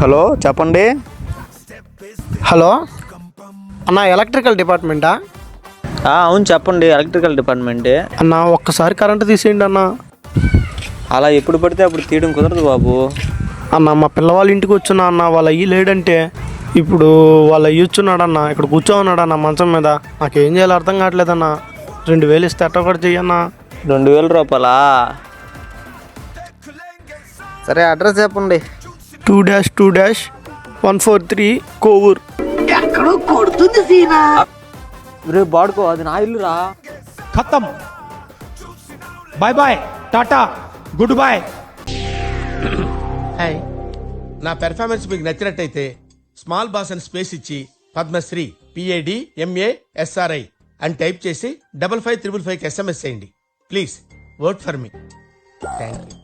Hello చెప్పండి. Hello అన్న, electrical డిపార్ట్మెంటా? అవును చెప్పండి, ఎలక్ట్రికల్ డిపార్ట్మెంటే. అన్న ఒక్కసారి కరెంటు తీసేయండి అన్న. అలా ఎప్పుడు పడితే అప్పుడు తీయడం కుదరదు బాబు. అన్న మా పిల్లవాళ్ళ ఇంటికి వచ్చున్నా అన్న, వాళ్ళ అయ్యి లేడంటే ఇప్పుడు వాళ్ళ అయ్యి వచ్చున్నాడన్న, ఇక్కడ కూర్చోన్నాడన్న మంచం మీద. నాకేం చేయాలో అర్థం కావట్లేదన్న. 2000 ఇస్తే ఎట్ట ఒకటి చెయ్యన్నా. 2000 రూపాయలా? సరే అడ్రస్ చెప్పండి. 2-143 కోవూర్. రేపు బాడుకో, అది నా ఇల్లు రా. ఖతం. Bye bye, tata, goodbye. Hi, నా పెర్ఫార్మెన్స్ మీకు నచ్చినట్టయితే స్మాల్ బాస్ అని స్పేస్ ఇచ్చి పద్మశ్రీ PADMASRI అని టైప్ చేసి 5555కి SMS చేయండి. Please vote for me. Thank you.